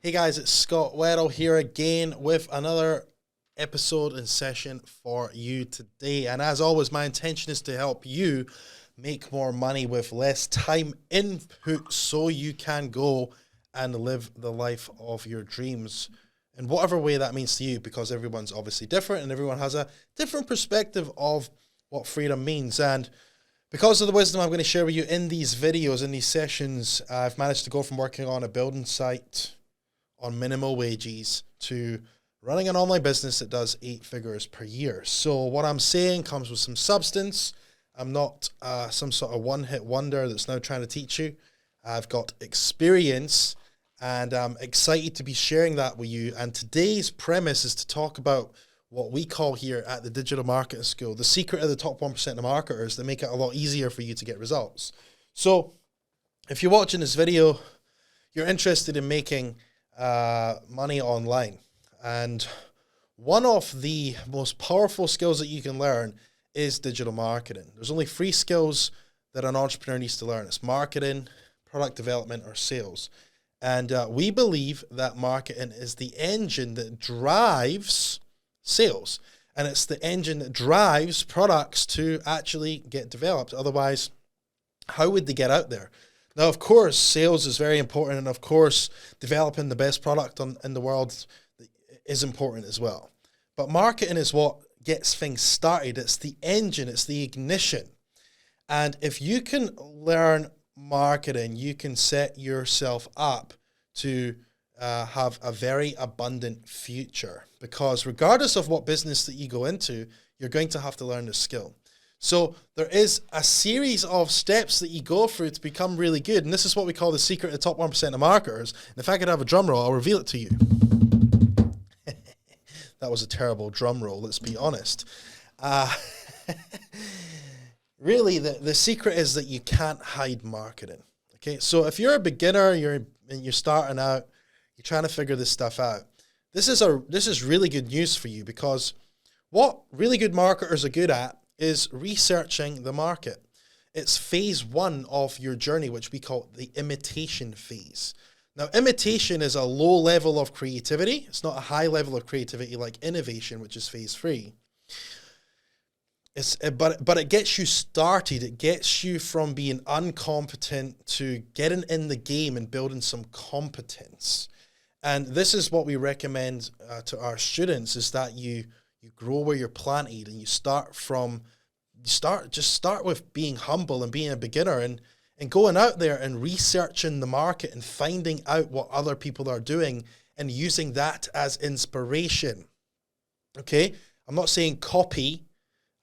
Hey guys, it's Scott Weddle here again with another episode and session for you today. And as always, my intention is to help you make more money with less time input so you can go and live the life of your dreams in whatever way that means to you, because everyone's obviously different and everyone has a different perspective of what freedom means. And because of the wisdom I'm going to share with you in these videos, in these sessions, I've managed to go from working on a building site on minimal wages to running an online business that does 8 figures per year. So what I'm saying comes with some substance. I'm not some sort of one-hit wonder that's now trying to teach you. I've got experience and I'm excited to be sharing that with you. And today's premise is to talk about what we call here at the Digital Marketing School, the secret of the top 1% of marketers that make it a lot easier for you to get results. So if you're watching this video, you're interested in making money online. And one of the most powerful skills that you can learn is digital marketing. There's only 3 skills that an entrepreneur needs to learn. It's marketing, product development, or sales. And we believe that marketing is the engine that drives sales. And it's the engine that drives products to actually get developed. Otherwise, how would they get out there? Now, of course, sales is very important, and of course, developing the best product in the world is important as well. But marketing is what gets things started. It's the engine, it's the ignition. And if you can learn marketing, you can set yourself up to have a very abundant future. Because regardless of what business that you go into, you're going to have to learn this skill. So there is a series of steps that you go through to become really good. And this is what we call the secret of the top 1% of marketers. And if I could have a drum roll, I'll reveal it to you. That was a terrible drum roll, let's be honest. Really, the secret is that you can't hide marketing. Okay, so if you're a beginner, you're starting out, you're trying to figure this stuff out, this is really good news for you, because what really good marketers are good at is researching the market. It's phase 1 of your journey, which we call the imitation phase. Now, imitation is a low level of creativity. It's not a high level of creativity like innovation, which is phase 3. But it gets you started. It gets you from being incompetent to getting in the game and building some competence. And this is what we recommend to our students, is that you grow where you're planted, and you start with being humble and being a beginner and going out there and researching the market and finding out what other people are doing and using that as inspiration. Okay? I'm not saying copy.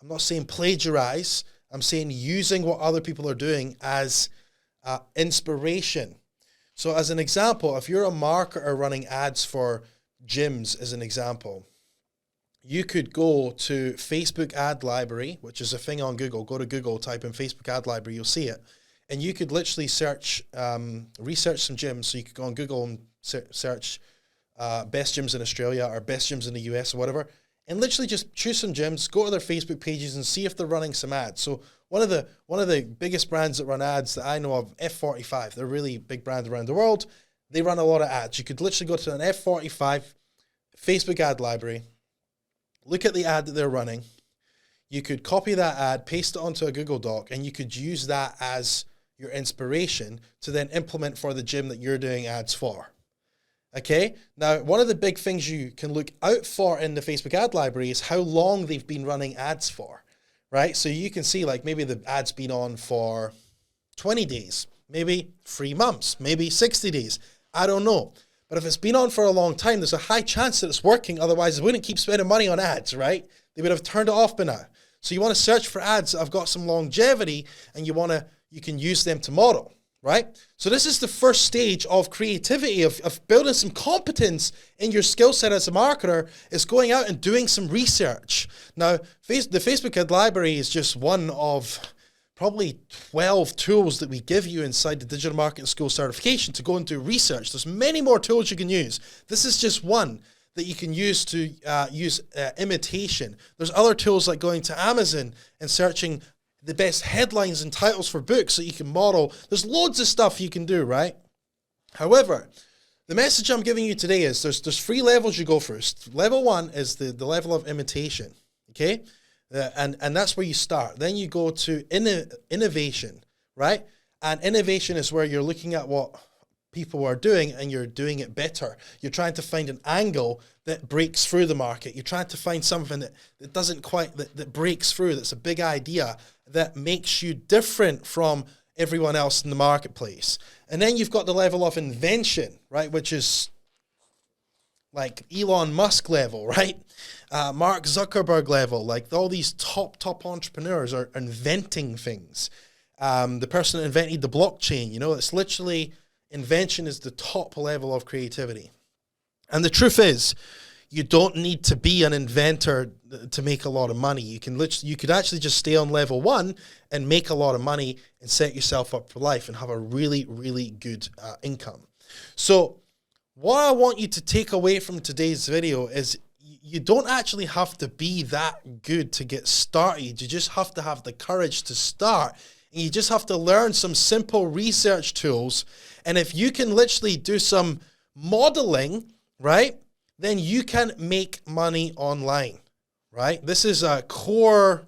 I'm not saying plagiarize. I'm saying using what other people are doing as inspiration. So as an example, if you're a marketer running ads for gyms, as an example, you could go to Facebook Ad Library, which is a thing on Google. Go to Google, type in Facebook Ad Library, you'll see it. And you could literally research some gyms. So you could go on Google and search best gyms in Australia or best gyms in the US or whatever, and literally just choose some gyms, go to their Facebook pages and see if they're running some ads. So one of the biggest brands that run ads that I know of, F45, they're a really big brand around the world. They run a lot of ads. You could literally go to an F45 Facebook Ad Library, look at the ad that they're running. You could copy that ad, paste it onto a Google Doc, and you could use that as your inspiration to then implement for the gym that you're doing ads for. Okay? Now, one of the big things you can look out for in the Facebook Ad Library is how long they've been running ads for, right? So you can see, like, maybe the ad's been on for 20 days, maybe 3 months, maybe 60 days. I don't know. But if it's been on for a long time, there's a high chance that it's working. Otherwise, they wouldn't keep spending money on ads, right? They would have turned it off by now. So you want to search for ads that have got some longevity, and you can use them to model, right? So this is the first stage of creativity, of building some competence in your skill set as a marketer, is going out and doing some research. Now, the Facebook Ad Library is just one of probably 12 tools that we give you inside the Digital Marketing School certification to go and do research. There's many more tools you can use. This is just one that you can use to use imitation. There's other tools like going to Amazon and searching the best headlines and titles for books that you can model. There's loads of stuff you can do, right? However, The message I'm giving you today is there's 3 levels you go through. Level 1 is the level of imitation, okay? And that's where you start. Then you go to innovation, right? And innovation is where you're looking at what people are doing and you're doing it better. You're trying to find an angle that breaks through the market. You're trying to find something that doesn't quite, that breaks through, that's a big idea that makes you different from everyone else in the marketplace. And then you've got the level of invention, right? Which is like Elon Musk level, right? Mark Zuckerberg level, like all these top entrepreneurs are inventing things. The person that invented the blockchain, it's literally, invention is the top level of creativity. And the truth is, you don't need to be an inventor to make a lot of money. You could actually just stay on level 1 and make a lot of money and set yourself up for life and have a really, really good income. So what I want you to take away from today's video is you don't actually have to be that good to get started. You just have to have the courage to start. And you just have to learn some simple research tools. And if you can literally do some modeling, right, then you can make money online, right? This is a core,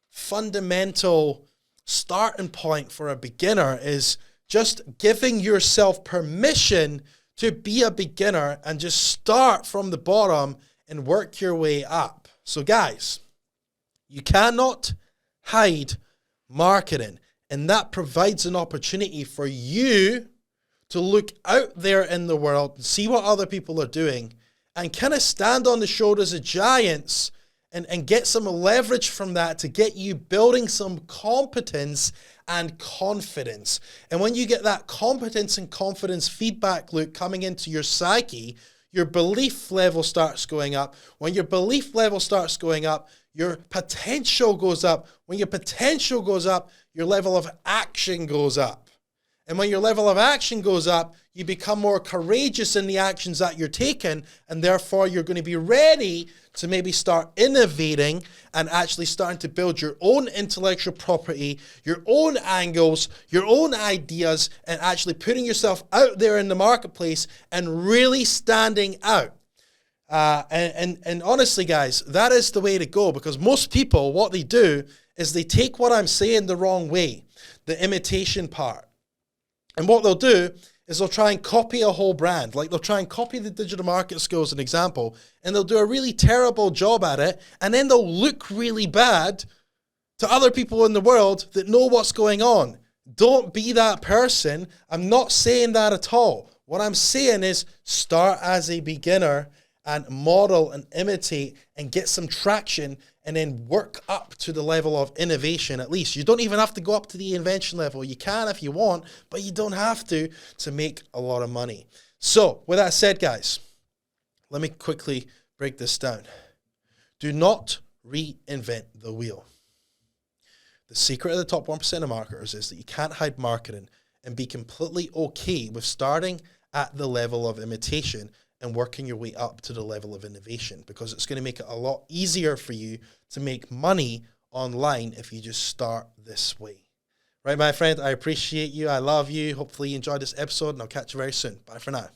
fundamental starting point for a beginner, is just giving yourself permission to be a beginner and just start from the bottom and work your way up. So guys, you cannot hide marketing, and that provides an opportunity for you to look out there in the world and see what other people are doing and kind of stand on the shoulders of giants and get some leverage from that to get you building some competence and confidence. And when you get that competence and confidence feedback loop coming into your psyche, your belief level starts going up. When your belief level starts going up, your potential goes up. When your potential goes up, your level of action goes up. And when your level of action goes up, you become more courageous in the actions that you're taking, and therefore you're going to be ready to maybe start innovating and actually starting to build your own intellectual property, your own angles, your own ideas, and actually putting yourself out there in the marketplace and really standing out. And honestly, guys, that is the way to go, because most people, what they do is they take what I'm saying the wrong way, the imitation part. And what they'll do is they'll try and copy a whole brand. Like they'll try and copy the digital market skills, as an example, and they'll do a really terrible job at it. And then they'll look really bad to other people in the world that know what's going on. Don't be that person. I'm not saying that at all. What I'm saying is start as a beginner and model and imitate and get some traction, and then work up to the level of innovation. At least you don't even have to go up to the invention level. You can if you want, but you don't have to make a lot of money. So with that said, guys, let me quickly break this down. Do not reinvent the wheel. The secret of the top 1% of marketers is that you can't hide marketing and be completely okay with starting at the level of imitation and working your way up to the level of innovation, because it's going to make it a lot easier for you to make money online if you just start this way. Right, my friend, I appreciate you. I love you. Hopefully you enjoyed this episode, and I'll catch you very soon. Bye for now.